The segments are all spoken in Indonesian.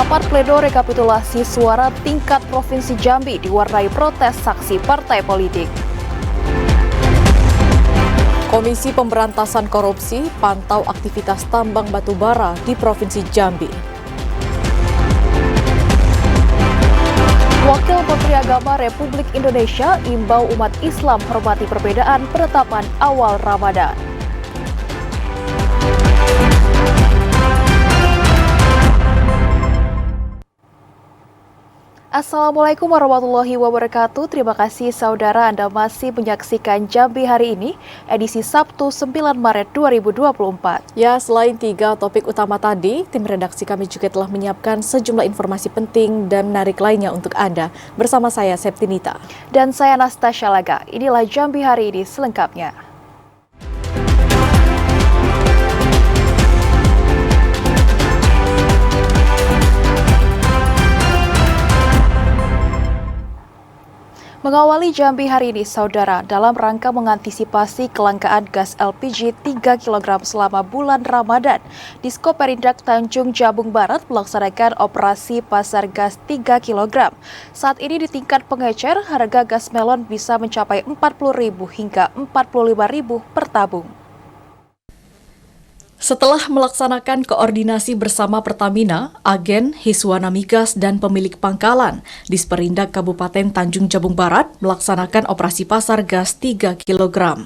Rapat pleno rekapitulasi suara tingkat Provinsi Jambi diwarnai protes saksi partai politik. Komisi Pemberantasan Korupsi pantau aktivitas tambang batubara di Provinsi Jambi. Wakil Menteri Agama Republik Indonesia imbau umat Islam hormati perbedaan penetapan awal Ramadan. Assalamualaikum warahmatullahi wabarakatuh. Terima kasih saudara Anda masih menyaksikan Jambi hari ini, edisi Sabtu 9 Maret 2024. Ya, selain 3 topik utama tadi, tim redaksi kami juga telah menyiapkan sejumlah informasi penting dan menarik lainnya untuk Anda. Bersama saya Septinita. Dan saya Nastasya Laga. Inilah Jambi hari ini selengkapnya. Mengawali Jambi hari ini, saudara, dalam rangka mengantisipasi kelangkaan gas LPG 3 kg selama bulan Ramadan, Diskoperindak Tanjung Jabung Barat melaksanakan operasi pasar gas 3 kg. Saat ini di tingkat pengecer, harga gas melon bisa mencapai Rp40.000 hingga Rp45.000 per tabung. Setelah melaksanakan koordinasi bersama Pertamina, agen, Hiswana Migas, dan pemilik pangkalan, Disperindak Kabupaten Tanjung Jabung Barat melaksanakan operasi pasar gas 3 kg.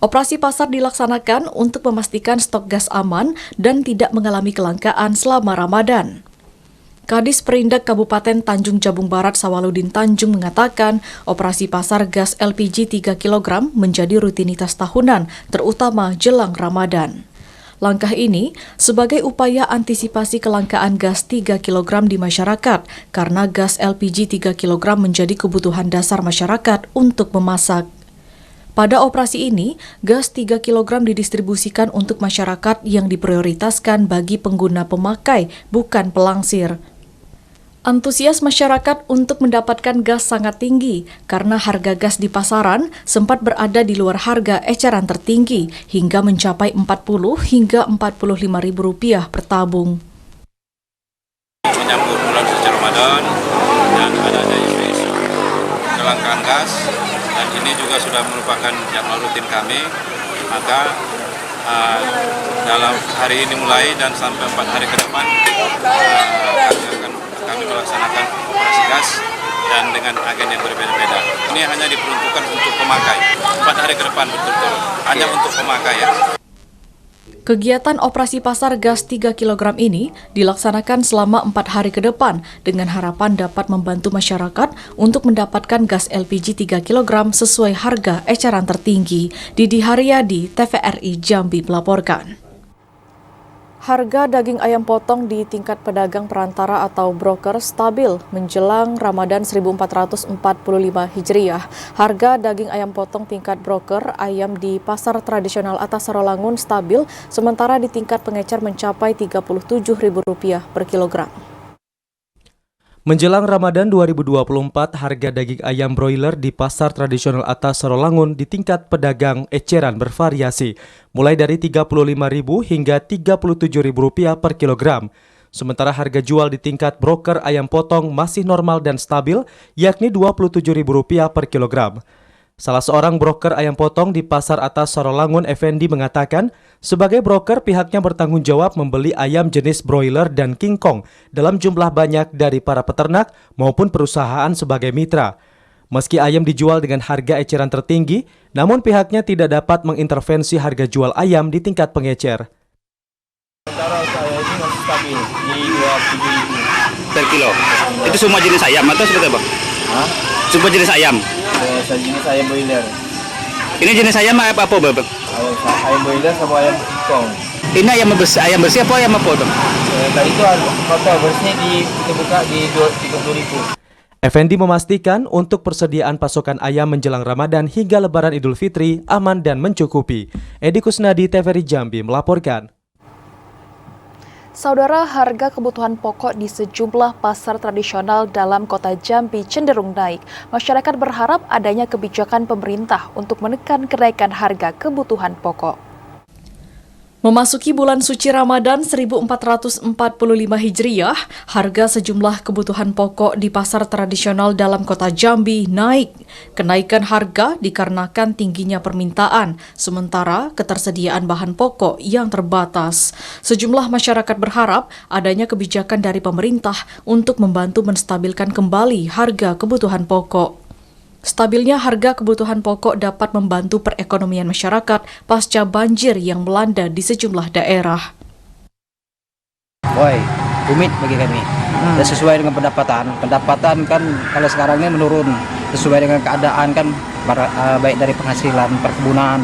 Operasi pasar dilaksanakan untuk memastikan stok gas aman dan tidak mengalami kelangkaan selama Ramadan. Kadis Perindak Kabupaten Tanjung Jabung Barat Sawaludin Tanjung mengatakan operasi pasar gas LPG 3 kg menjadi rutinitas tahunan, terutama jelang Ramadan. Langkah ini sebagai upaya antisipasi kelangkaan gas 3 kg di masyarakat karena gas LPG 3 kg menjadi kebutuhan dasar masyarakat untuk memasak. Pada operasi ini, gas 3 kg didistribusikan untuk masyarakat yang diprioritaskan bagi pengguna pemakai, bukan pelangsir. Antusias masyarakat untuk mendapatkan gas sangat tinggi karena harga gas di pasaran sempat berada di luar harga eceran tertinggi hingga mencapai Rp40 hingga Rp45.000 per tabung. Menyambut bulan suci Ramadan dan adanya isu-isu kelangkaan gas, dan ini juga sudah merupakan jadwal rutin kami, maka dalam hari ini mulai dan sampai 4 hari ke depan kami melaksanakan operasi gas dan dengan agen yang berbeda-beda. Ini hanya diperuntukkan untuk pemakai. 4 hari ke depan betul-betul hanya untuk pemakai ya. Kegiatan operasi pasar gas 3 kg ini dilaksanakan selama 4 hari ke depan dengan harapan dapat membantu masyarakat untuk mendapatkan gas LPG 3 kg sesuai harga eceran tertinggi. Didi Haryadi, TVRI Jambi melaporkan. Harga daging ayam potong di tingkat pedagang perantara atau broker stabil menjelang Ramadan 1445 Hijriah. Harga daging ayam potong tingkat broker ayam di pasar tradisional Atas Sarolangun stabil, sementara di tingkat pengecer mencapai Rp37.000 per kilogram. Menjelang Ramadan 2024, harga daging ayam broiler di pasar tradisional Atas Sarolangun di tingkat pedagang eceran bervariasi, mulai dari Rp35.000 hingga Rp37.000 per kilogram. Sementara harga jual di tingkat broker ayam potong masih normal dan stabil, yakni Rp27.000 per kilogram. Salah seorang broker ayam potong di Pasar Atas Sarolangun, Effendi, mengatakan sebagai broker pihaknya bertanggung jawab membeli ayam jenis broiler dan King Kong dalam jumlah banyak dari para peternak maupun perusahaan sebagai mitra. Meski ayam dijual dengan harga eceran tertinggi, namun pihaknya tidak dapat mengintervensi harga jual ayam di tingkat pengecer. Sementara saya ini masih stabil di Rp27.000 per kilo. Itu semua jenis ayam atau seperti apa? Hah? Semua jenis ayam. Jenis ayam broiler. Ini jenis ayam apa, Bang? Ayam broiler sama ayam kikong. Ini ayam bersih apa ayam apa, Bang? Tadi itu kotor bersih kita buka di Rp30.000. Effendi memastikan untuk persediaan pasokan ayam menjelang Ramadan hingga Lebaran Idul Fitri aman dan mencukupi. Edi Kusnadi, TVRI Jambi melaporkan. Saudara, harga kebutuhan pokok di sejumlah pasar tradisional dalam kota Jambi cenderung naik. Masyarakat berharap adanya kebijakan pemerintah untuk menekan kenaikan harga kebutuhan pokok. Memasuki bulan suci Ramadan 1445 Hijriah, harga sejumlah kebutuhan pokok di pasar tradisional dalam kota Jambi naik. Kenaikan harga dikarenakan tingginya permintaan, sementara ketersediaan bahan pokok yang terbatas. Sejumlah masyarakat berharap adanya kebijakan dari pemerintah untuk membantu menstabilkan kembali harga kebutuhan pokok. Stabilnya harga kebutuhan pokok dapat membantu perekonomian masyarakat pasca banjir yang melanda di sejumlah daerah. Woi, rumit bagi kami. Dan sesuai dengan pendapatan. Pendapatan kan kalau sekarang ini menurun sesuai dengan keadaan kan baik dari penghasilan perkebunan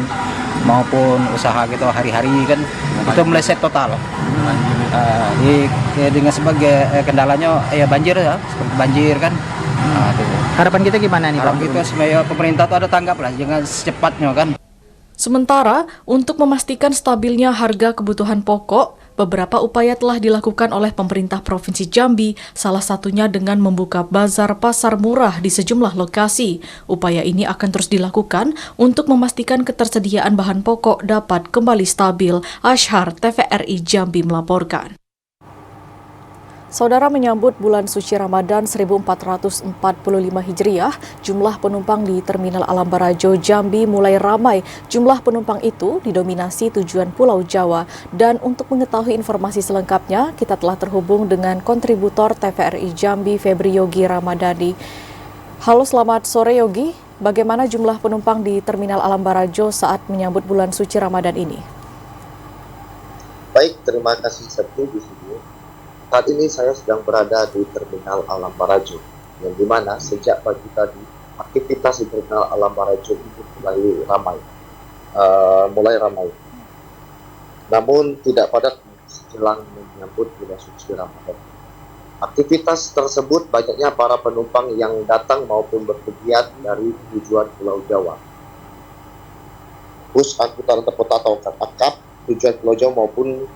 maupun usaha gitu hari-hari kan itu meleset total. Dengan sebagai kendalanya ya banjir ya, seperti banjir kan. Harapan kita gimana nih Pak? Harapan kita supaya pemerintah tuh ada tanggap lah, jangan secepatnya kan. Sementara, untuk memastikan stabilnya harga kebutuhan pokok, beberapa upaya telah dilakukan oleh pemerintah Provinsi Jambi, salah satunya dengan membuka bazar pasar murah di sejumlah lokasi. Upaya ini akan terus dilakukan untuk memastikan ketersediaan bahan pokok dapat kembali stabil. Ashar, TVRI Jambi melaporkan. Saudara, menyambut bulan suci Ramadan 1445 Hijriah, jumlah penumpang di Terminal Alam Barajo Jambi mulai ramai. Jumlah penumpang itu didominasi tujuan Pulau Jawa. Dan untuk mengetahui informasi selengkapnya, kita telah terhubung dengan kontributor TVRI Jambi, Febri Yogi Ramadhani. Halo, selamat sore Yogi. Bagaimana jumlah penumpang di Terminal Alam Barajo saat menyambut bulan suci Ramadan ini? Baik, terima kasih Sabtu di sini. Saat ini saya sedang berada di Terminal Alam Barajo, yang dimana sejak pagi tadi aktivitas di Terminal Alam Barajo itu mulai ramai. Namun tidak padat jelang menyambut bulan suci Ramadan. Aktivitas tersebut banyaknya para penumpang yang datang maupun berpergian dari tujuan Pulau Jawa. Bus angkutan kota atau akap tujuan Pulau Jawa maupun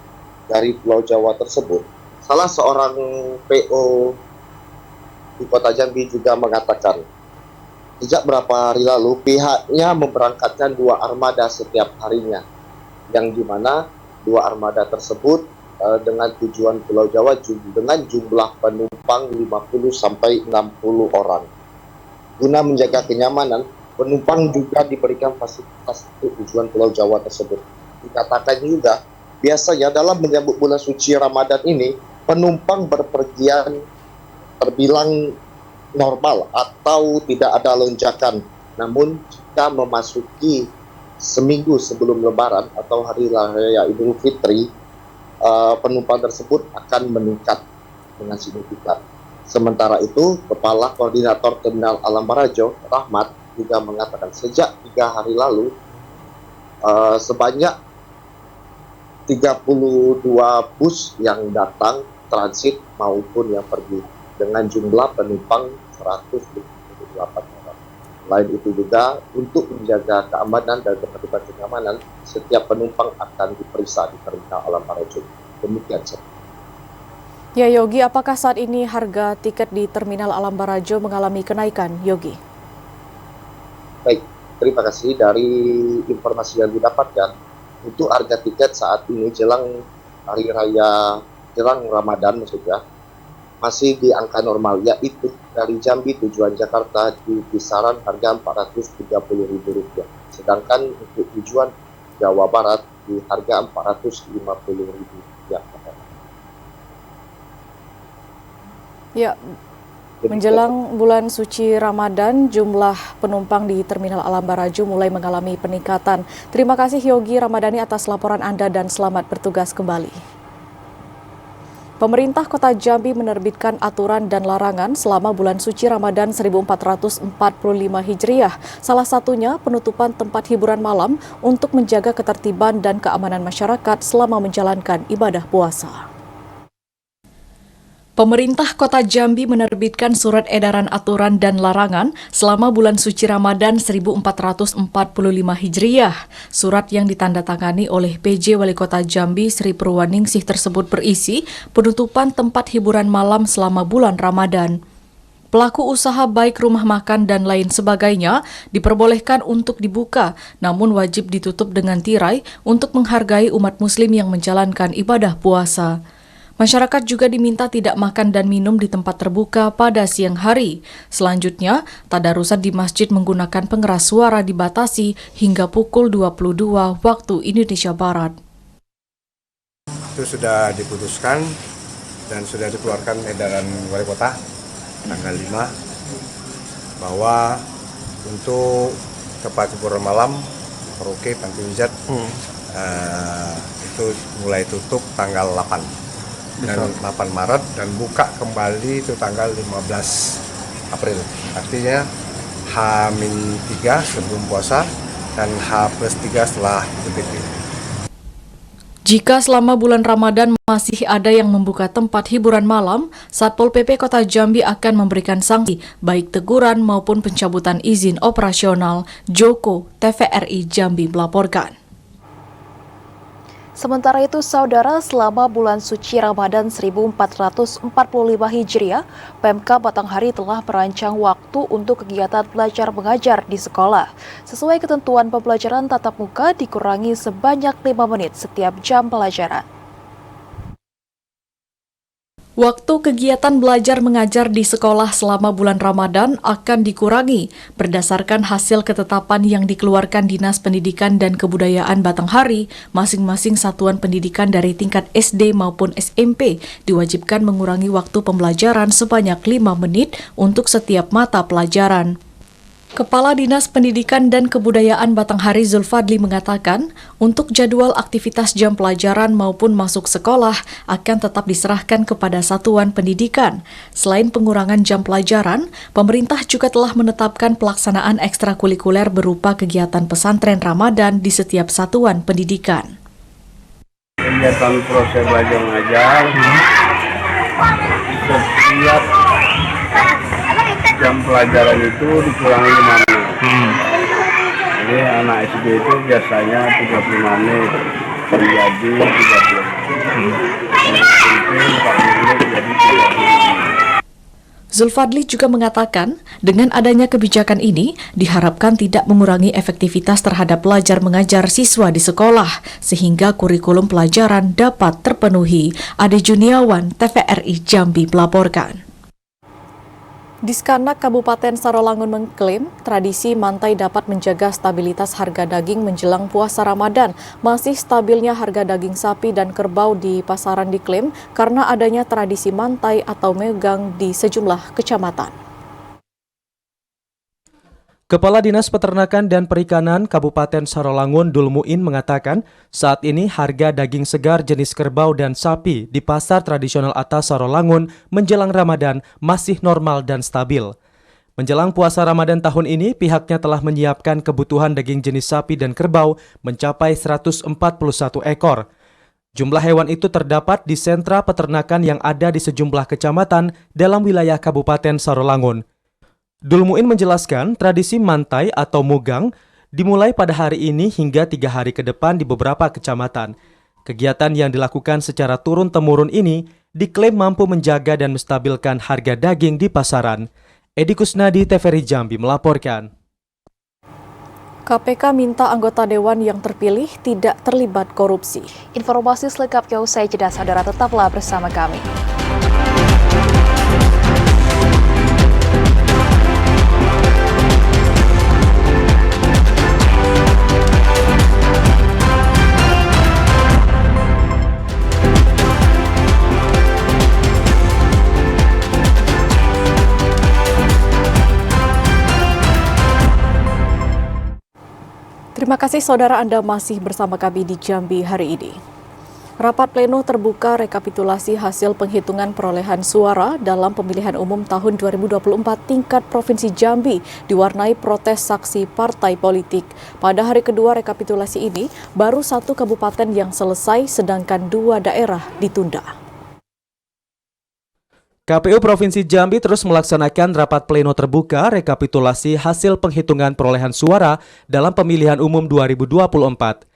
dari Pulau Jawa tersebut. Salah seorang PO di Kota Jambi juga mengatakan, sejak beberapa hari lalu pihaknya memberangkatkan 2 armada setiap harinya, yang dimana 2 armada tersebut dengan tujuan Pulau Jawa dengan jumlah penumpang 50 sampai 60 orang. Guna menjaga kenyamanan, penumpang juga diberikan fasilitas untuk tujuan Pulau Jawa tersebut. Dikatakan juga, biasanya dalam menyambut bulan suci Ramadan ini, penumpang berpergian terbilang normal atau tidak ada lonjakan. Namun jika memasuki seminggu sebelum Lebaran atau Hari Raya Idul Fitri, penumpang tersebut akan meningkat dengan signifikan. Sementara itu, Kepala Koordinator Terminal Alam Barajo, Rahmat, juga mengatakan sejak 3 hari lalu sebanyak 32 bus yang datang transit maupun yang pergi dengan jumlah penumpang 128 orang. Selain itu juga untuk menjaga keamanan dan ketertiban kenyamanan, setiap penumpang akan diperiksa di Terminal Alam Barajo. Demikian saja. Ya Yogi, apakah saat ini harga tiket di Terminal Alam Barajo mengalami kenaikan, Yogi? Baik, terima kasih. Dari informasi yang didapatkan, untuk harga tiket saat ini jelang Hari Raya jelang Ramadan maksudnya masih di angka normal, yaitu dari Jambi tujuan Jakarta di kisaran harga Rp430.000, sedangkan untuk tujuan Jawa Barat di harga Rp450.000. Ya, menjelang bulan suci Ramadan, jumlah penumpang di Terminal Alam Barajo mulai mengalami peningkatan. Terima kasih Yogi Ramadhani atas laporan Anda dan selamat bertugas kembali. Pemerintah Kota Jambi menerbitkan aturan dan larangan selama bulan suci Ramadan 1445 Hijriah. Salah satunya penutupan tempat hiburan malam untuk menjaga ketertiban dan keamanan masyarakat selama menjalankan ibadah puasa. Pemerintah Kota Jambi menerbitkan surat edaran aturan dan larangan selama bulan suci Ramadan 1445 Hijriah. Surat yang ditandatangani oleh PJ Wali Kota Jambi Sri Purwaningsih tersebut berisi penutupan tempat hiburan malam selama bulan Ramadan. Pelaku usaha baik rumah makan dan lain sebagainya diperbolehkan untuk dibuka, namun wajib ditutup dengan tirai untuk menghargai umat muslim yang menjalankan ibadah puasa. Masyarakat juga diminta tidak makan dan minum di tempat terbuka pada siang hari. Selanjutnya, tadarusan di masjid menggunakan pengeras suara dibatasi hingga pukul 22 waktu Indonesia Barat. Itu sudah diputuskan dan sudah dikeluarkan edaran Wali Kota tanggal 5 bahwa untuk tempat hiburan malam, karaoke, panti pijat itu mulai tutup tanggal 8 Maret dan buka kembali itu tanggal 15 April. Artinya H-3 sebelum puasa dan H+3 setelah Idul Fitri. Jika selama bulan Ramadan masih ada yang membuka tempat hiburan malam, Satpol PP Kota Jambi akan memberikan sanksi, baik teguran maupun pencabutan izin operasional. Joko, TVRI Jambi melaporkan. Sementara itu, saudara, selama bulan suci Ramadan 1445 Hijriah, Pemkab Batanghari telah merancang waktu untuk kegiatan belajar mengajar di sekolah. Sesuai ketentuan pembelajaran tatap muka dikurangi sebanyak 5 menit setiap jam pelajaran. Waktu kegiatan belajar mengajar di sekolah selama bulan Ramadan akan dikurangi berdasarkan hasil ketetapan yang dikeluarkan Dinas Pendidikan dan Kebudayaan Batanghari. Masing-masing satuan pendidikan dari tingkat SD maupun SMP diwajibkan mengurangi waktu pembelajaran sebanyak 5 menit untuk setiap mata pelajaran. Kepala Dinas Pendidikan dan Kebudayaan Batanghari Zulfadli mengatakan, untuk jadwal aktivitas jam pelajaran maupun masuk sekolah akan tetap diserahkan kepada satuan pendidikan. Selain pengurangan jam pelajaran, pemerintah juga telah menetapkan pelaksanaan ekstrakurikuler berupa kegiatan pesantren Ramadan di setiap satuan pendidikan. Kegiatan proses belajar mengajar setiap jam pelajaran itu dikurangi 5 menit. Jadi anak SD itu biasanya 35 menit, menjadi 30 menit. Zulfadli juga mengatakan, dengan adanya kebijakan ini, diharapkan tidak mengurangi efektivitas terhadap belajar mengajar siswa di sekolah, sehingga kurikulum pelajaran dapat terpenuhi. Ade Juniawan, TVRI Jambi melaporkan. Diskanak Kabupaten Sarolangun mengklaim tradisi mantai dapat menjaga stabilitas harga daging menjelang puasa Ramadan. Masih stabilnya harga daging sapi dan kerbau di pasaran diklaim karena adanya tradisi mantai atau megang di sejumlah kecamatan. Kepala Dinas Peternakan dan Perikanan Kabupaten Sarolangun Dul Muin mengatakan saat ini harga daging segar jenis kerbau dan sapi di pasar tradisional atas Sarolangun menjelang Ramadan masih normal dan stabil. Menjelang puasa Ramadan tahun ini, pihaknya telah menyiapkan kebutuhan daging jenis sapi dan kerbau mencapai 141 ekor. Jumlah hewan itu terdapat di sentra peternakan yang ada di sejumlah kecamatan dalam wilayah Kabupaten Sarolangun. Dul Muin menjelaskan tradisi mantai atau mugang dimulai pada hari ini hingga 3 hari ke depan di beberapa kecamatan. Kegiatan yang dilakukan secara turun-temurun ini diklaim mampu menjaga dan menstabilkan harga daging di pasaran. Edi Kusnadi, TVRI Jambi melaporkan. KPK minta anggota dewan yang terpilih tidak terlibat korupsi. Informasi selengkapnya usai jeda, saudara, tetaplah bersama kami. Terima kasih saudara, Anda masih bersama kami di Jambi hari ini. Rapat pleno terbuka rekapitulasi hasil penghitungan perolehan suara dalam pemilihan umum tahun 2024 tingkat Provinsi Jambi diwarnai protes saksi partai politik. Pada hari kedua rekapitulasi ini, baru 1 kabupaten yang selesai sedangkan 2 daerah ditunda. KPU Provinsi Jambi terus melaksanakan rapat pleno terbuka rekapitulasi hasil penghitungan perolehan suara dalam pemilihan umum 2024.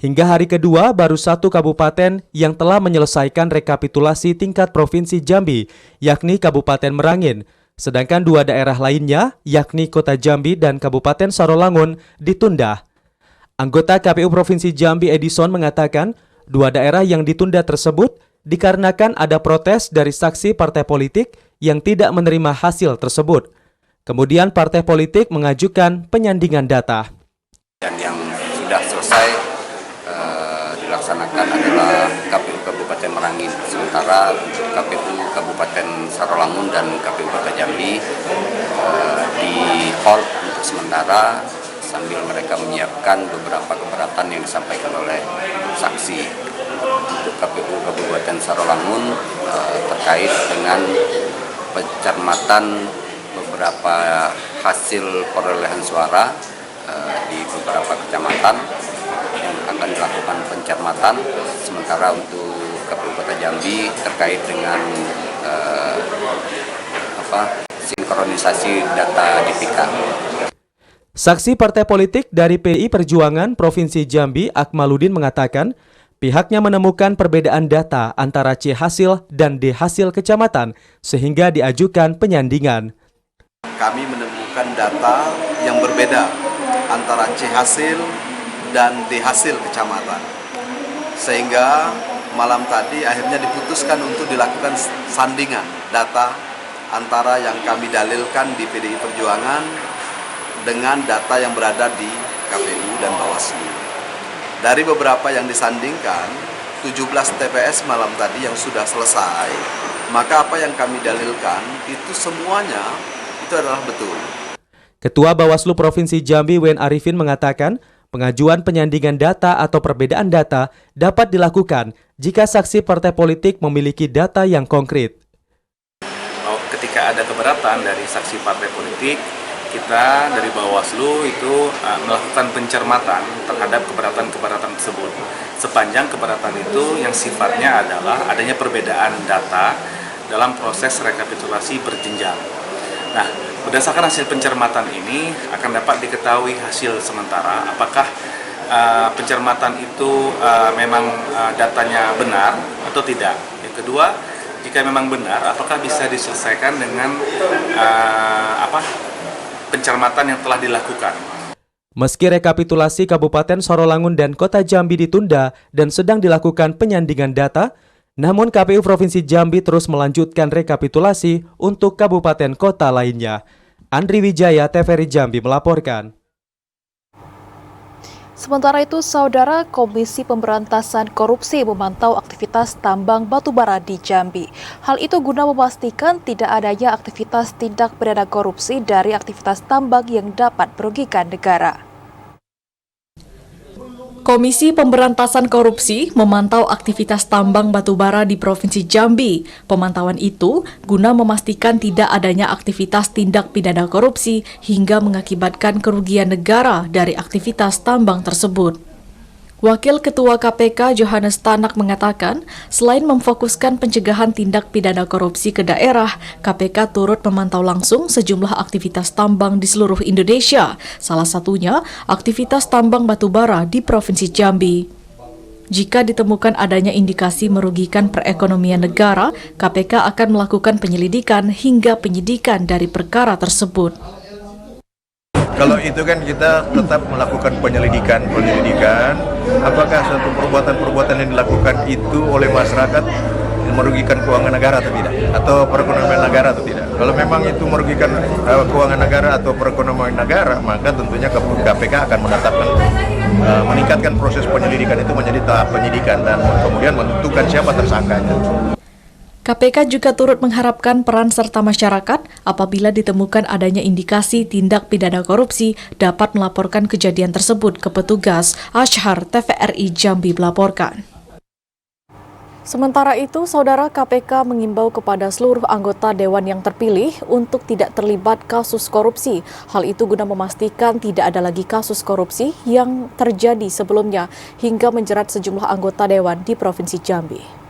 Hingga hari kedua, baru 1 kabupaten yang telah menyelesaikan rekapitulasi tingkat Provinsi Jambi, yakni Kabupaten Merangin. Sedangkan 2 daerah lainnya, yakni Kota Jambi dan Kabupaten Sarolangun, ditunda. Anggota KPU Provinsi Jambi Edison mengatakan, 2 daerah yang ditunda tersebut dikarenakan ada protes dari saksi partai politik yang tidak menerima hasil tersebut. Kemudian partai politik mengajukan penyandingan data. Dan yang sudah selesai dilaksanakan adalah KPU Kabupaten Merangin. Sementara KPU Kabupaten Sarolangun dan KPU Kota Jambi di hold untuk sementara sambil mereka menyiapkan beberapa keberatan yang disampaikan oleh saksi. Untuk KPU Kabupaten Sarolangun terkait dengan pencermatan beberapa hasil perolehan suara di beberapa kecamatan yang akan dilakukan pencermatan. Sementara untuk KPU Kota Jambi terkait dengan sinkronisasi data DPK. Saksi partai politik dari PDI Perjuangan Provinsi Jambi, Akmaludin, mengatakan pihaknya menemukan perbedaan data antara C hasil dan D hasil kecamatan sehingga diajukan penyandingan. Kami menemukan data yang berbeda antara C hasil dan D hasil kecamatan. Sehingga malam tadi akhirnya diputuskan untuk dilakukan sandingan data antara yang kami dalilkan di PDI Perjuangan dengan data yang berada di KPU dan Bawaslu. Dari beberapa yang disandingkan, 17 TPS malam tadi yang sudah selesai, maka apa yang kami dalilkan itu semuanya itu adalah betul. Ketua Bawaslu Provinsi Jambi Wen Arifin mengatakan pengajuan penyandingan data atau perbedaan data dapat dilakukan jika saksi partai politik memiliki data yang konkret. Ketika ada keberatan dari saksi partai politik, kita dari Bawaslu itu melakukan pencermatan terhadap keberatan-keberatan tersebut. Sepanjang keberatan itu yang sifatnya adalah adanya perbedaan data dalam proses rekapitulasi berjenjang. Nah, berdasarkan hasil pencermatan ini akan dapat diketahui hasil sementara apakah pencermatan itu memang datanya benar atau tidak. Yang kedua, jika memang benar, apakah bisa diselesaikan dengan pencermatan yang telah dilakukan. Meski rekapitulasi Kabupaten Sarolangun dan Kota Jambi ditunda dan sedang dilakukan penyandingan data, namun KPU Provinsi Jambi terus melanjutkan rekapitulasi untuk kabupaten kota lainnya. Andri Wijaya, TVRI Jambi melaporkan. Sementara itu, Saudara, Komisi Pemberantasan Korupsi memantau aktivitas tambang batubara di Jambi. Hal itu guna memastikan tidak adanya aktivitas tindak pidana korupsi dari aktivitas tambang yang dapat merugikan negara. Komisi Pemberantasan Korupsi memantau aktivitas tambang batubara di Provinsi Jambi. Pemantauan itu guna memastikan tidak adanya aktivitas tindak pidana korupsi hingga mengakibatkan kerugian negara dari aktivitas tambang tersebut. Wakil Ketua KPK Johannes Tanak mengatakan, selain memfokuskan pencegahan tindak pidana korupsi ke daerah, KPK turut memantau langsung sejumlah aktivitas tambang di seluruh Indonesia, salah satunya aktivitas tambang batubara di Provinsi Jambi. Jika ditemukan adanya indikasi merugikan perekonomian negara, KPK akan melakukan penyelidikan hingga penyidikan dari perkara tersebut. Kalau itu kan kita tetap melakukan penyelidikan, apakah suatu perbuatan yang dilakukan itu oleh masyarakat merugikan keuangan negara atau tidak, atau perekonomian negara atau tidak. Kalau memang itu merugikan keuangan negara atau perekonomian negara, maka tentunya KPK akan meningkatkan proses penyelidikan itu menjadi tahap penyidikan dan kemudian menentukan siapa tersangkanya. KPK juga turut mengharapkan peran serta masyarakat apabila ditemukan adanya indikasi tindak pidana korupsi dapat melaporkan kejadian tersebut ke petugas. Ashar, TVRI Jambi melaporkan. Sementara itu, Saudara, KPK mengimbau kepada seluruh anggota Dewan yang terpilih untuk tidak terlibat kasus korupsi. Hal itu guna memastikan tidak ada lagi kasus korupsi yang terjadi sebelumnya hingga menjerat sejumlah anggota Dewan di Provinsi Jambi.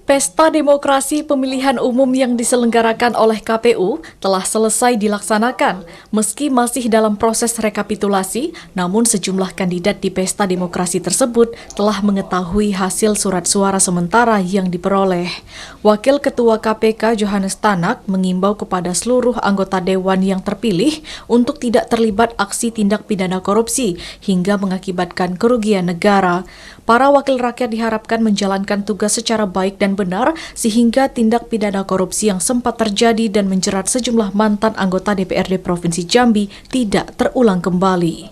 Pesta demokrasi pemilihan umum yang diselenggarakan oleh KPU telah selesai dilaksanakan. Meski masih dalam proses rekapitulasi, namun sejumlah kandidat di pesta demokrasi tersebut telah mengetahui hasil surat suara sementara yang diperoleh. Wakil Ketua KPK Johannes Tanak mengimbau kepada seluruh anggota Dewan yang terpilih untuk tidak terlibat aksi tindak pidana korupsi hingga mengakibatkan kerugian negara. Para wakil rakyat diharapkan menjalankan tugas secara baik dan benar sehingga tindak pidana korupsi yang sempat terjadi dan menjerat sejumlah mantan anggota DPRD Provinsi Jambi tidak terulang kembali.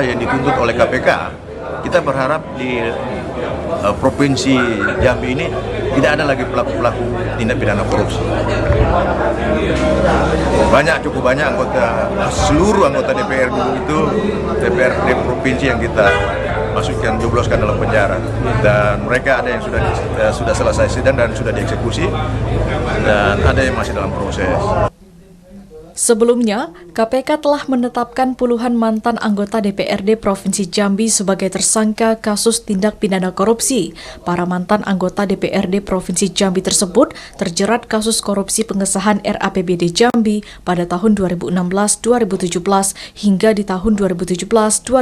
Yang dituntut oleh KPK, kita berharap di Provinsi Jambi ini tidak ada lagi pelaku-pelaku tindak pidana korupsi. Cukup banyak seluruh anggota DPR dulu itu DPRD provinsi yang kita jebloskan dalam penjara, dan mereka ada yang sudah selesai sidang dan sudah dieksekusi, dan ada yang masih dalam proses. Sebelumnya, KPK telah menetapkan puluhan mantan anggota DPRD Provinsi Jambi sebagai tersangka kasus tindak pidana korupsi. Para mantan anggota DPRD Provinsi Jambi tersebut terjerat kasus korupsi pengesahan RAPBD Jambi pada tahun 2016-2017 hingga di tahun 2017-2018.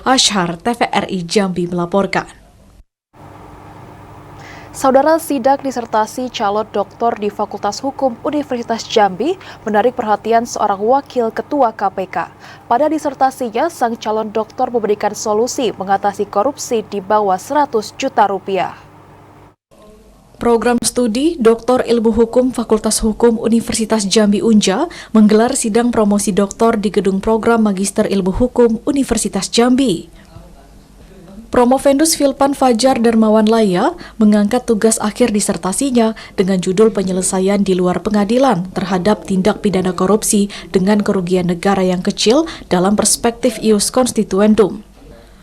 Ashar TVRI Jambi melaporkan. Saudara, sidang disertasi calon doktor di Fakultas Hukum Universitas Jambi menarik perhatian seorang wakil ketua KPK. Pada disertasinya, sang calon doktor memberikan solusi mengatasi korupsi di bawah 100 juta rupiah. Program studi Doktor Ilmu Hukum Fakultas Hukum Universitas Jambi Unja menggelar sidang promosi doktor di Gedung Program Magister Ilmu Hukum Universitas Jambi. Promovendus Filpan Fajar Darmawan Laya mengangkat tugas akhir disertasinya dengan judul penyelesaian di luar pengadilan terhadap tindak pidana korupsi dengan kerugian negara yang kecil dalam perspektif ius constituendum.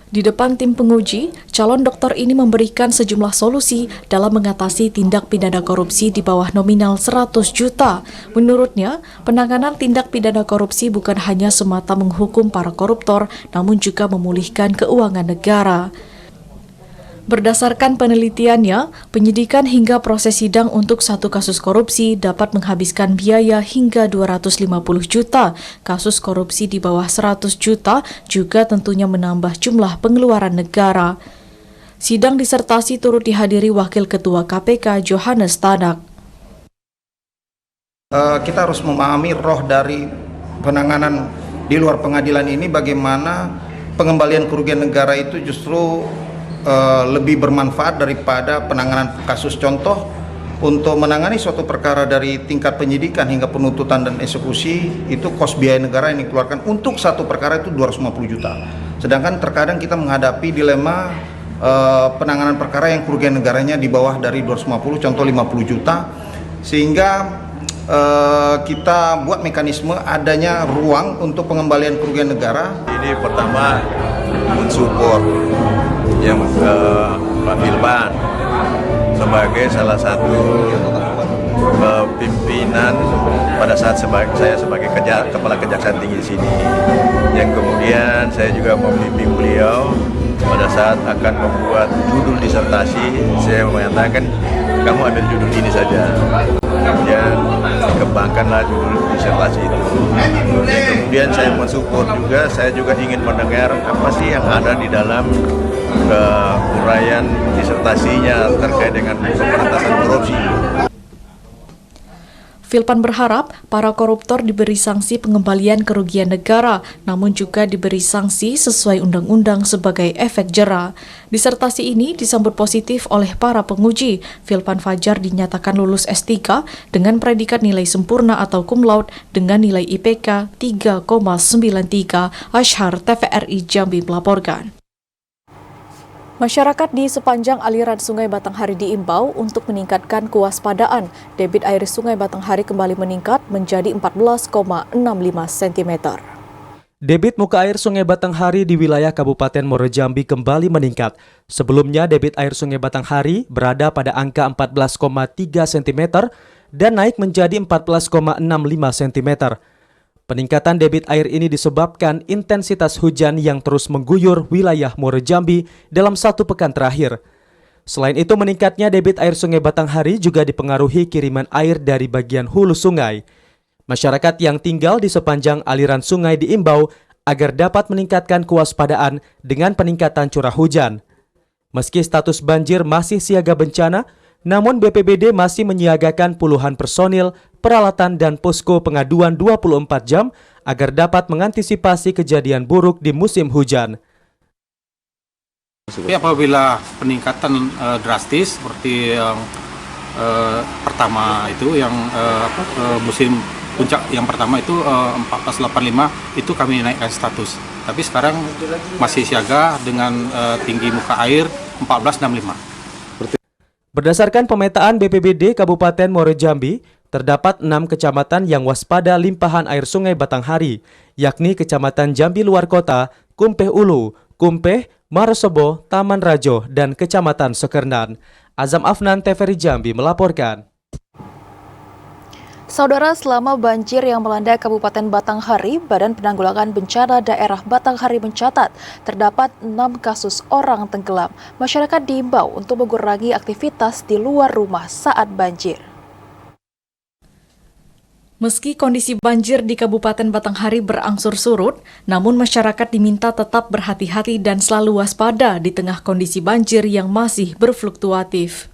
Di depan tim penguji, calon doktor ini memberikan sejumlah solusi dalam mengatasi tindak pidana korupsi di bawah nominal 100 juta. Menurutnya, penanganan tindak pidana korupsi bukan hanya semata menghukum para koruptor, namun juga memulihkan keuangan negara. Berdasarkan penelitiannya, penyidikan hingga proses sidang untuk satu kasus korupsi dapat menghabiskan biaya hingga 250 juta. Kasus korupsi di bawah 100 juta juga tentunya menambah jumlah pengeluaran negara. Sidang disertasi turut dihadiri Wakil Ketua KPK Johannes Tanak. Kita harus memahami roh dari penanganan di luar pengadilan ini, bagaimana pengembalian kerugian negara itu justru lebih bermanfaat daripada penanganan kasus. Contoh, untuk menangani suatu perkara dari tingkat penyidikan hingga penuntutan dan eksekusi, itu kos biaya negara yang dikeluarkan untuk satu perkara itu 250 juta. Sedangkan terkadang kita menghadapi dilema penanganan perkara yang kerugian negaranya di bawah dari 250, contoh 50 juta, sehingga kita buat mekanisme adanya ruang untuk pengembalian kerugian negara. Ini pertama mensupport yang Pak Filpan sebagai salah satu pimpinan pada saat saya sebagai Kepala Kejaksaan Tinggi di sini, yang kemudian saya juga membimbing beliau pada saat akan membuat judul disertasi. Saya mengatakan, kamu ambil judul ini saja, kemudian kembangkanlah judul disertasi itu. Kemudian saya mensupport juga, saya juga ingin mendengar apa sih yang ada di dalam uraian disertasinya terkait dengan pemberantasan korupsi. Filpan berharap para koruptor diberi sanksi pengembalian kerugian negara, namun juga diberi sanksi sesuai undang-undang sebagai efek jera. Disertasi ini disambut positif oleh para penguji. Filpan Fajar dinyatakan lulus S3 dengan predikat nilai sempurna atau cum laude dengan nilai IPK 3,93. Ashar TVRI Jambi melaporkan. Masyarakat di sepanjang aliran Sungai Batanghari diimbau untuk meningkatkan kewaspadaan. Debit air Sungai Batanghari kembali meningkat menjadi 14,65 cm. Debit muka air Sungai Batanghari di wilayah Kabupaten Muaro Jambi kembali meningkat. Sebelumnya debit air Sungai Batanghari berada pada angka 14,3 cm dan naik menjadi 14,65 cm. Peningkatan debit air ini disebabkan intensitas hujan yang terus mengguyur wilayah Muaro Jambi dalam satu pekan terakhir. Selain itu, meningkatnya debit air Sungai Batanghari juga dipengaruhi kiriman air dari bagian hulu sungai. Masyarakat yang tinggal di sepanjang aliran sungai diimbau agar dapat meningkatkan kewaspadaan dengan peningkatan curah hujan. Meski status banjir masih siaga bencana, namun BPBD masih menyiagakan puluhan personil, peralatan dan posko pengaduan 24 jam agar dapat mengantisipasi kejadian buruk di musim hujan. Tapi apabila peningkatan drastis seperti yang pertama itu, yang musim puncak yang pertama itu 1485 itu kami naikkan status. Tapi sekarang masih siaga dengan tinggi muka air 1465. Berdasarkan pemetaan BPBD Kabupaten Muaro Jambi, terdapat 6 kecamatan yang waspada limpahan air Sungai Batanghari, yakni Kecamatan Jambi Luar Kota, Kumpeh Ulu, Kumpeh, Marosebo, Taman Rajo, dan Kecamatan Sekernan. Azam Afnan, TVRI Jambi melaporkan. Saudara, selama banjir yang melanda Kabupaten Batanghari, Badan Penanggulangan Bencana Daerah Batanghari mencatat terdapat 6 kasus orang tenggelam. Masyarakat diimbau untuk mengurangi aktivitas di luar rumah saat banjir. Meski kondisi banjir di Kabupaten Batanghari berangsur surut, namun masyarakat diminta tetap berhati-hati dan selalu waspada di tengah kondisi banjir yang masih berfluktuatif.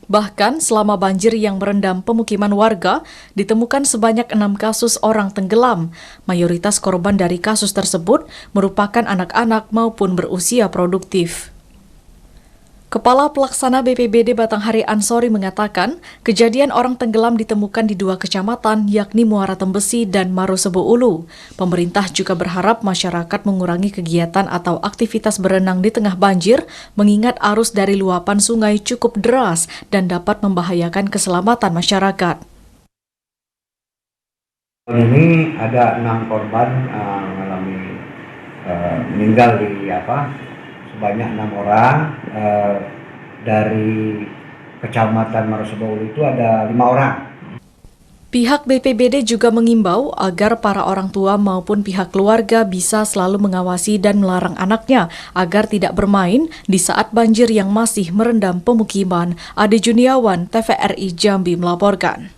Bahkan selama banjir yang merendam pemukiman warga, ditemukan sebanyak 6 kasus orang tenggelam. Mayoritas korban dari kasus tersebut merupakan anak-anak maupun berusia produktif. Kepala Pelaksana BPBD Batanghari Ansori mengatakan, kejadian orang tenggelam ditemukan di 2 kecamatan, yakni Muara Tembesi dan Marosebo Ulu. Pemerintah juga berharap masyarakat mengurangi kegiatan atau aktivitas berenang di tengah banjir, mengingat arus dari luapan sungai cukup deras dan dapat membahayakan keselamatan masyarakat. Ini ada 6 korban mengalami meninggal di sebanyak 6 orang. Dari Kecamatan Marosebo Ulu itu ada 5 orang. Pihak BPBD juga mengimbau agar para orang tua maupun pihak keluarga bisa selalu mengawasi dan melarang anaknya agar tidak bermain di saat banjir yang masih merendam pemukiman. Ade Juniawan, TVRI Jambi melaporkan.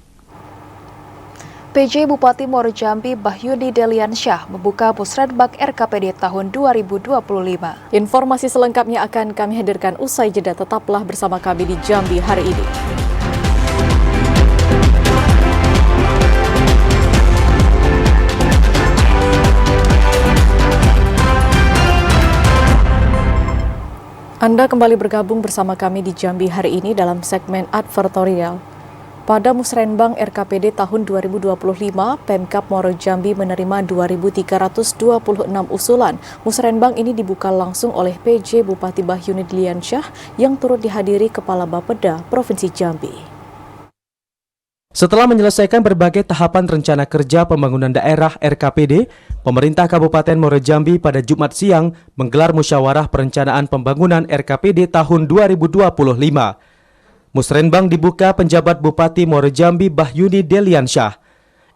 PJ Bupati Muaro Jambi Bahyuni Deliansyah membuka Musrenbang RKPD tahun 2025. Informasi selengkapnya akan kami hadirkan usai jeda. Tetaplah bersama kami di Jambi hari ini. Anda kembali bergabung bersama kami di Jambi hari ini dalam segmen advertorial. Pada Musrenbang RKPD tahun 2025, Pemkab Muaro Jambi menerima 2.326 usulan. Musrenbang ini dibuka langsung oleh PJ Bupati Bahyuni Deliansyah yang turut dihadiri Kepala Bapeda Provinsi Jambi. Setelah menyelesaikan berbagai tahapan rencana kerja pembangunan daerah RKPD, pemerintah Kabupaten Muaro Jambi pada Jumat siang menggelar musyawarah perencanaan pembangunan RKPD tahun 2025. Musrenbang dibuka penjabat Bupati Muaro Jambi Bahyuni Deliansyah.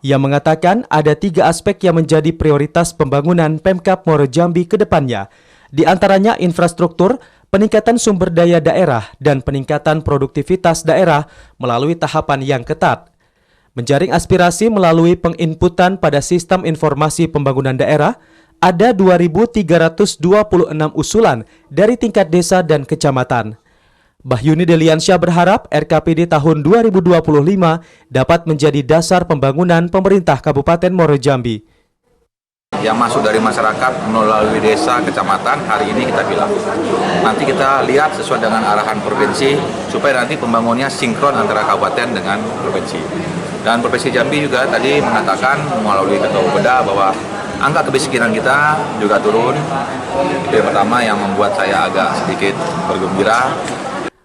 Ia mengatakan ada 3 aspek yang menjadi prioritas pembangunan Pemkab Muaro Jambi ke depannya, di antaranya infrastruktur, peningkatan sumber daya daerah, dan peningkatan produktivitas daerah melalui tahapan yang ketat. Menjaring aspirasi melalui penginputan pada sistem informasi pembangunan daerah, ada 2.326 usulan dari tingkat desa dan kecamatan. Bahyuni Deliansyah berharap RKPD tahun 2025 dapat menjadi dasar pembangunan pemerintah Kabupaten Muaro Jambi. Yang masuk dari masyarakat melalui desa, kecamatan, hari ini kita bilang. Nanti kita lihat sesuai dengan arahan provinsi, supaya nanti pembangunannya sinkron antara kabupaten dengan provinsi. Dan Provinsi Jambi juga tadi mengatakan melalui Ketua Bapeda bahwa angka kemiskinan kita juga turun. Itu yang pertama yang membuat saya agak sedikit bergembira.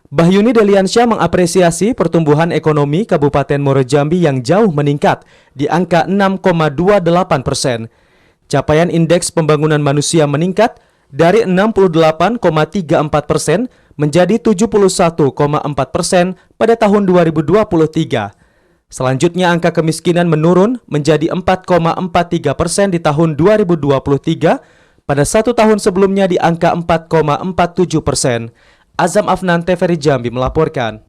Bahyuni Deliansyah mengapresiasi pertumbuhan ekonomi Kabupaten Muaro Jambi yang jauh meningkat di angka 6,28%. Capaian indeks pembangunan manusia meningkat dari 68,34% menjadi 71,4% pada tahun 2023. Selanjutnya angka kemiskinan menurun menjadi 4,43% di tahun 2023, pada 1 tahun sebelumnya di angka 4,47%. Azam Afnan, TVRI Jambi melaporkan.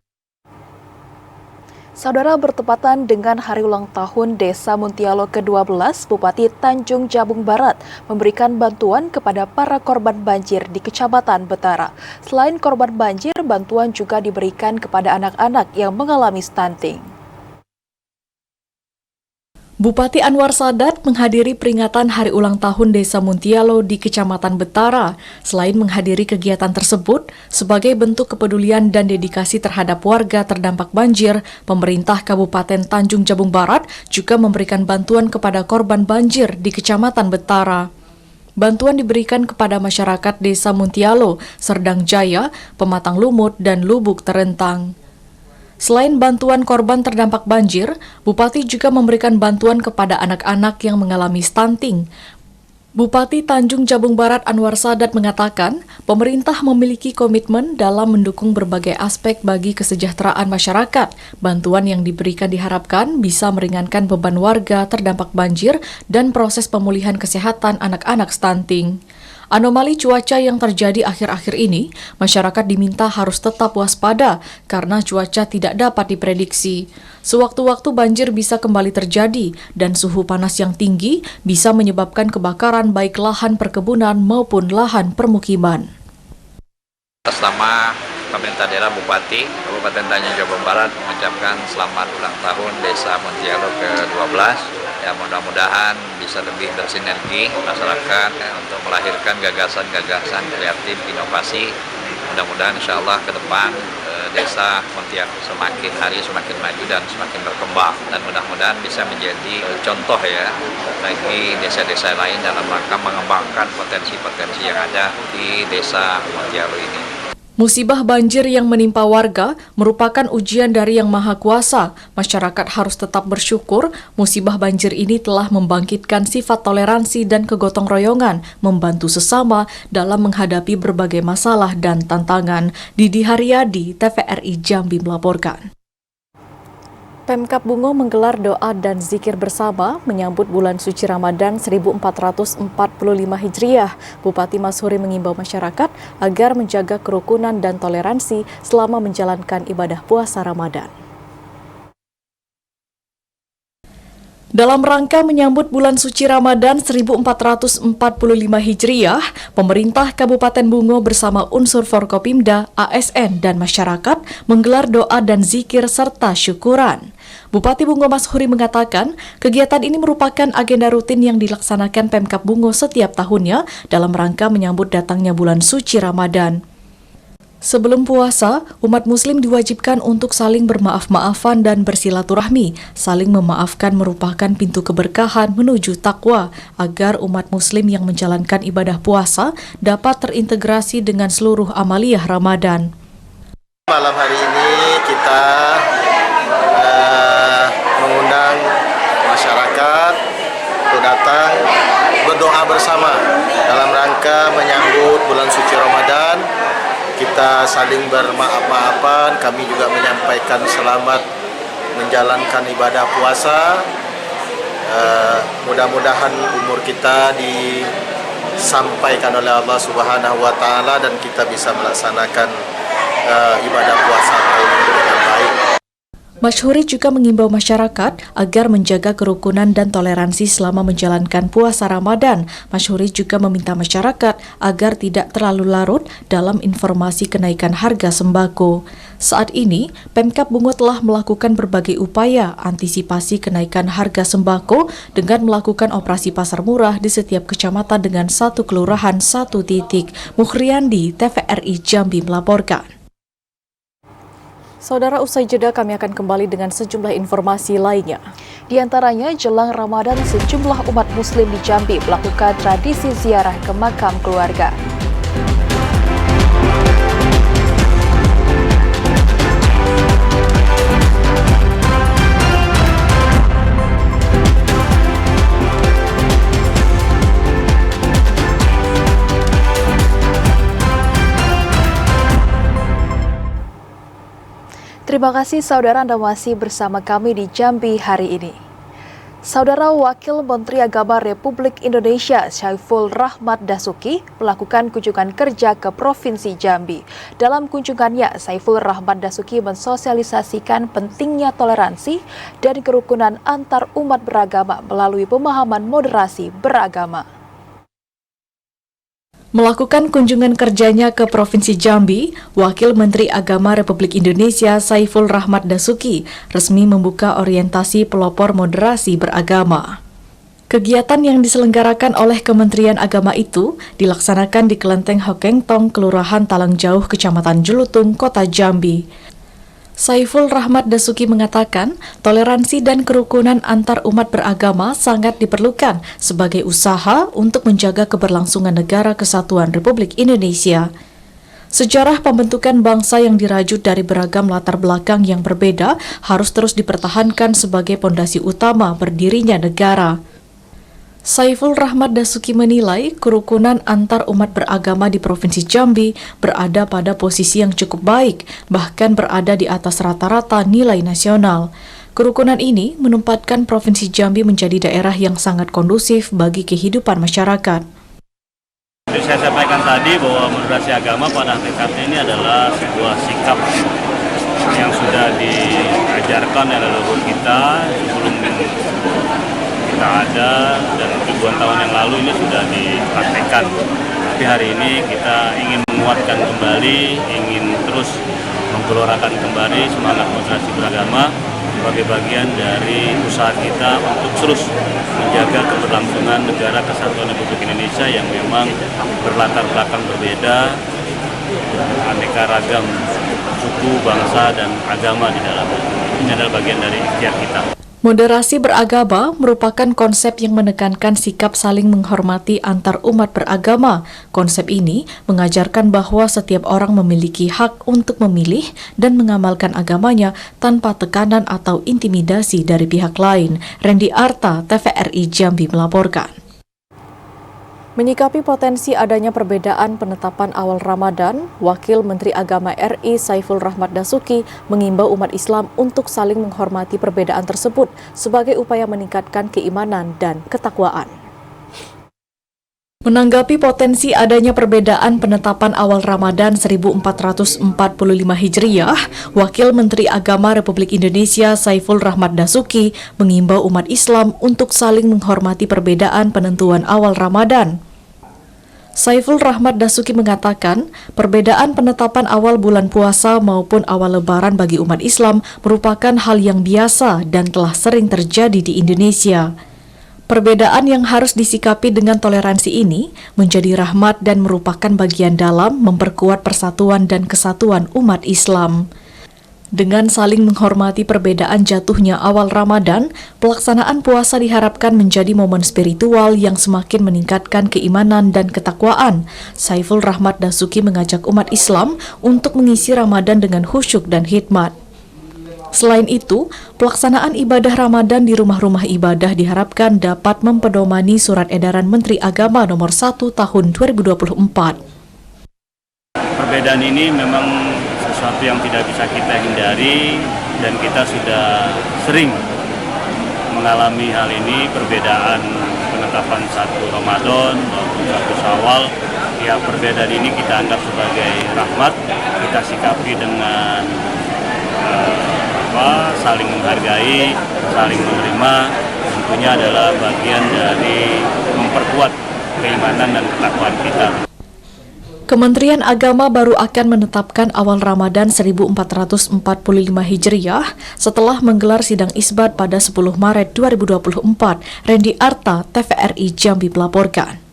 Saudara, bertepatan dengan hari ulang tahun Desa Muntialo ke-12, Bupati Tanjung Jabung Barat memberikan bantuan kepada para korban banjir di Kecamatan Betara. Selain korban banjir, bantuan juga diberikan kepada anak-anak yang mengalami stunting. Bupati Anwar Sadat menghadiri peringatan Hari Ulang Tahun Desa Muntialo di Kecamatan Betara. Selain menghadiri kegiatan tersebut, sebagai bentuk kepedulian dan dedikasi terhadap warga terdampak banjir, pemerintah Kabupaten Tanjung Jabung Barat juga memberikan bantuan kepada korban banjir di Kecamatan Betara. Bantuan diberikan kepada masyarakat Desa Muntialo, Serdang Jaya, Pematang Lumut, dan Lubuk Terentang. Selain bantuan korban terdampak banjir, Bupati juga memberikan bantuan kepada anak-anak yang mengalami stunting. Bupati Tanjung Jabung Barat Anwar Sadat mengatakan, pemerintah memiliki komitmen dalam mendukung berbagai aspek bagi kesejahteraan masyarakat. Bantuan yang diberikan diharapkan bisa meringankan beban warga terdampak banjir dan proses pemulihan kesehatan anak-anak stunting. Anomali cuaca yang terjadi akhir-akhir ini, masyarakat diminta harus tetap waspada karena cuaca tidak dapat diprediksi. Sewaktu-waktu banjir bisa kembali terjadi dan suhu panas yang tinggi bisa menyebabkan kebakaran baik lahan perkebunan maupun lahan permukiman. Atas nama pemerintah daerah Bupati Kabupaten Tanjung Jabung Barat mengucapkan selamat ulang tahun Desa Muntialo ke-12. Ya, mudah-mudahan bisa lebih bersinergi masyarakat untuk melahirkan gagasan-gagasan kreatif inovasi. Mudah-mudahan insya Allah ke depan desa Muntialo semakin hari semakin maju dan semakin berkembang, dan mudah-mudahan bisa menjadi contoh ya bagi desa-desa lain dalam rangka mengembangkan potensi-potensi yang ada di desa Muntialo ini. Musibah banjir yang menimpa warga merupakan ujian dari Yang Maha Kuasa. Masyarakat harus tetap bersyukur musibah banjir ini telah membangkitkan sifat toleransi dan kegotong royongan, membantu sesama dalam menghadapi berbagai masalah dan tantangan. Didi Haryadi, TVRI Jambi melaporkan. Pemkab Bungo menggelar doa dan zikir bersama menyambut bulan suci Ramadan 1445 Hijriah. Bupati Mashuri mengimbau masyarakat agar menjaga kerukunan dan toleransi selama menjalankan ibadah puasa Ramadan. Dalam rangka menyambut bulan suci Ramadan 1445 Hijriah, pemerintah Kabupaten Bungo bersama unsur Forkopimda, ASN, dan masyarakat menggelar doa dan zikir serta syukuran. Bupati Bungo Mashuri mengatakan, kegiatan ini merupakan agenda rutin yang dilaksanakan Pemkab Bungo setiap tahunnya dalam rangka menyambut datangnya bulan suci Ramadan. Sebelum puasa, umat muslim diwajibkan untuk saling bermaaf-maafan dan bersilaturahmi. Saling memaafkan merupakan pintu keberkahan menuju takwa, agar umat muslim yang menjalankan ibadah puasa dapat terintegrasi dengan seluruh amaliyah Ramadan. Malam hari ini kita mengundang masyarakat untuk datang berdoa bersama dalam rangka menyambut bulan suci Ramadan. Kita saling bermaaf-maafan, kami juga menyampaikan selamat menjalankan ibadah puasa. Mudah-mudahan umur kita disampaikan oleh Allah Subhanahu wa Ta'ala dan kita bisa melaksanakan ibadah puasa tahun ini dengan baik. Mashuri juga mengimbau masyarakat agar menjaga kerukunan dan toleransi selama menjalankan puasa Ramadan. Mashuri juga meminta masyarakat agar tidak terlalu larut dalam informasi kenaikan harga sembako. Saat ini, Pemkab Bungo telah melakukan berbagai upaya antisipasi kenaikan harga sembako dengan melakukan operasi pasar murah di setiap kecamatan dengan satu kelurahan satu titik. Mukhriandi, TVRI Jambi melaporkan. Saudara, usai jeda kami akan kembali dengan sejumlah informasi lainnya. Di antaranya, jelang Ramadan sejumlah umat muslim di Jambi melakukan tradisi ziarah ke makam keluarga. Terima kasih saudara Anda masih bersama kami di Jambi hari ini. Saudara Wakil Menteri Agama Republik Indonesia Saiful Rahmat Dasuki melakukan kunjungan kerja ke Provinsi Jambi. Dalam kunjungannya, Saiful Rahmat Dasuki mensosialisasikan pentingnya toleransi dan kerukunan antar umat beragama melalui pemahaman moderasi beragama. Melakukan kunjungan kerjanya ke Provinsi Jambi, Wakil Menteri Agama Republik Indonesia Saiful Rahmat Dasuki resmi membuka orientasi pelopor moderasi beragama. Kegiatan yang diselenggarakan oleh Kementerian Agama itu dilaksanakan di Kelenteng Hokengtong, Kelurahan Talangjauh, Kecamatan Jelutung, Kota Jambi. Saiful Rahmat Dasuki mengatakan, toleransi dan kerukunan antar umat beragama sangat diperlukan sebagai usaha untuk menjaga keberlangsungan negara kesatuan Republik Indonesia. Sejarah pembentukan bangsa yang dirajut dari beragam latar belakang yang berbeda harus terus dipertahankan sebagai pondasi utama berdirinya negara. Saiful Rahmat Dasuki menilai kerukunan antar umat beragama di Provinsi Jambi berada pada posisi yang cukup baik, bahkan berada di atas rata-rata nilai nasional. Kerukunan ini menempatkan Provinsi Jambi menjadi daerah yang sangat kondusif bagi kehidupan masyarakat. Jadi saya sampaikan tadi bahwa moderasi agama pada hakikatnya ini adalah sebuah sikap yang sudah diajarkan oleh leluhur kita sebelum kita ada, dan ribuan tahun yang lalu ini sudah dipraktekkan. Tapi hari ini kita ingin menguatkan kembali, ingin terus menggelorakan kembali semangat moderasi beragama sebagai bagian dari usaha kita untuk terus menjaga keberlangsungan negara kesatuan Republik Indonesia yang memang berlatar belakang berbeda, aneka ragam suku, bangsa, dan agama di dalamnya. Ini adalah bagian dari ikhtiar kita. Moderasi beragama merupakan konsep yang menekankan sikap saling menghormati antar umat beragama. Konsep ini mengajarkan bahwa setiap orang memiliki hak untuk memilih dan mengamalkan agamanya tanpa tekanan atau intimidasi dari pihak lain. Randy Arta, TVRI Jambi melaporkan. Menyikapi potensi adanya perbedaan penetapan awal Ramadan, Wakil Menteri Agama RI Saiful Rahmat Dasuki mengimbau umat Islam untuk saling menghormati perbedaan tersebut sebagai upaya meningkatkan keimanan dan ketakwaan. Menanggapi potensi adanya perbedaan penetapan awal Ramadan 1445 Hijriah, Wakil Menteri Agama Republik Indonesia Saiful Rahmat Dasuki mengimbau umat Islam untuk saling menghormati perbedaan penentuan awal Ramadan. Saiful Rahmat Dasuki mengatakan, perbedaan penetapan awal bulan puasa maupun awal lebaran bagi umat Islam merupakan hal yang biasa dan telah sering terjadi di Indonesia. Perbedaan yang harus disikapi dengan toleransi ini menjadi rahmat dan merupakan bagian dalam memperkuat persatuan dan kesatuan umat Islam. Dengan saling menghormati perbedaan jatuhnya awal Ramadan, pelaksanaan puasa diharapkan menjadi momen spiritual yang semakin meningkatkan keimanan dan ketakwaan. Saiful Rahmat Dasuki mengajak umat Islam untuk mengisi Ramadan dengan khusyuk dan hikmat. Selain itu, pelaksanaan ibadah Ramadan di rumah-rumah ibadah diharapkan dapat mempedomani Surat Edaran Menteri Agama Nomor 1 Tahun 2024. Perbedaan ini memang sesuatu yang tidak bisa kita hindari, dan kita sudah sering mengalami hal ini, perbedaan penetapan 1 Ramadan maupun 1 Syawal. Ya, perbedaan ini kita anggap sebagai rahmat, kita sikapi dengan saling menghargai, saling menerima, tentunya adalah bagian dari memperkuat keimanan dan ketakwaan kita. Kementerian Agama baru akan menetapkan awal Ramadan 1445 Hijriah setelah menggelar sidang isbat pada 10 Maret 2024. Randy Arta, TVRI Jambi melaporkan.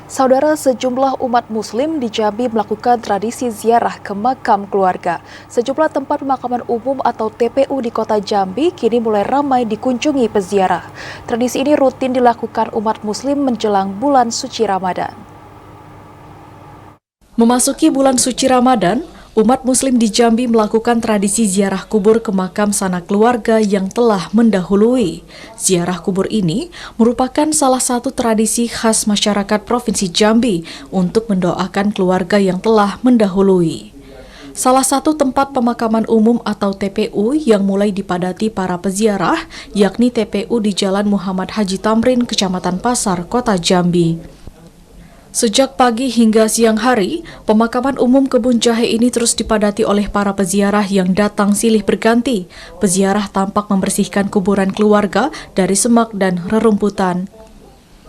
Saudara, sejumlah umat muslim di Jambi melakukan tradisi ziarah ke makam keluarga. Sejumlah tempat pemakaman umum atau TPU di kota Jambi kini mulai ramai dikunjungi peziarah. Tradisi ini rutin dilakukan umat muslim menjelang bulan suci Ramadan. Memasuki bulan suci Ramadan, umat muslim di Jambi melakukan tradisi ziarah kubur ke makam sanak keluarga yang telah mendahului. Ziarah kubur ini merupakan salah satu tradisi khas masyarakat Provinsi Jambi untuk mendoakan keluarga yang telah mendahului. Salah satu tempat pemakaman umum atau TPU yang mulai dipadati para peziarah, yakni TPU di Jalan Muhammad Haji Tamrin, Kecamatan Pasar, Kota Jambi. Sejak pagi hingga siang hari, pemakaman umum Kebun Jahe ini terus dipadati oleh para peziarah yang datang silih berganti. Peziarah tampak membersihkan kuburan keluarga dari semak dan rerumputan.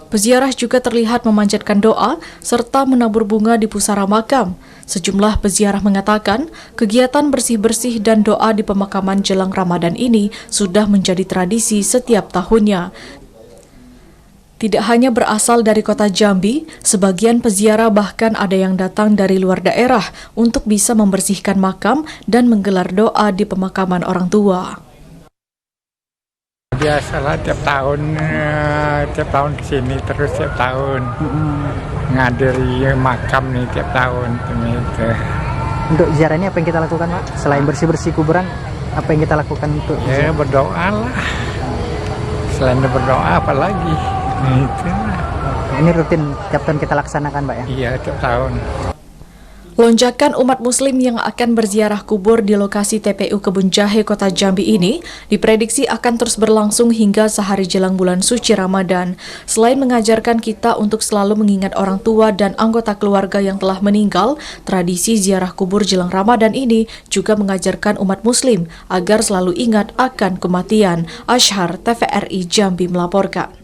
Peziarah juga terlihat memanjatkan doa serta menabur bunga di pusara makam. Sejumlah peziarah mengatakan kegiatan bersih-bersih dan doa di pemakaman jelang Ramadan ini sudah menjadi tradisi setiap tahunnya. Tidak hanya berasal dari kota Jambi, sebagian peziarah bahkan ada yang datang dari luar daerah untuk bisa membersihkan makam dan menggelar doa di pemakaman orang tua. Biasalah tiap tahun kesini terus tiap tahun ngadiri makam nih tiap tahun gitu. Untuk ziarah ini apa yang kita lakukan, Pak? Selain bersih-bersih kuburan, apa yang kita lakukan untuk ya berdoa lah. Selain berdoa apa lagi? Gitu. Ini rutin tiap tahun kita laksanakan, Pak ya? Iya, tiap tahun. Lonjakan umat muslim yang akan berziarah kubur di lokasi TPU Kebun Jahe Kota Jambi ini diprediksi akan terus berlangsung hingga sehari jelang bulan suci Ramadan. Selain mengajarkan kita untuk selalu mengingat orang tua dan anggota keluarga yang telah meninggal, tradisi ziarah kubur jelang Ramadan ini juga mengajarkan umat muslim agar selalu ingat akan kematian. Ashar, TVRI Jambi melaporkan.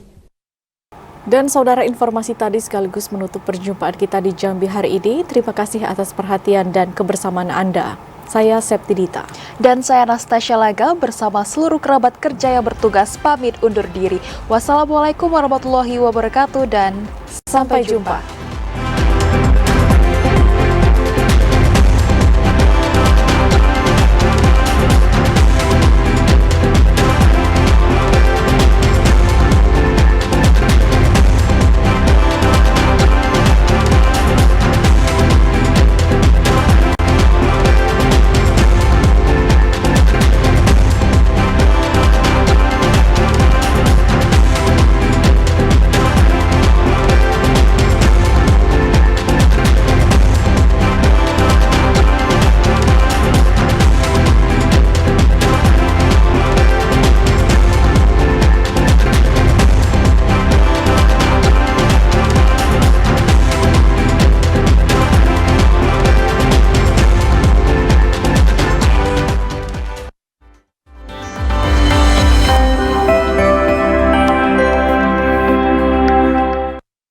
Dan saudara, informasi tadi sekaligus menutup perjumpaan kita di Jambi hari ini. Terima kasih atas perhatian dan kebersamaan Anda. Saya Septidita. Dan saya Anastasia Laga bersama seluruh kerabat kerja yang bertugas pamit undur diri. Wassalamualaikum warahmatullahi wabarakatuh dan sampai jumpa.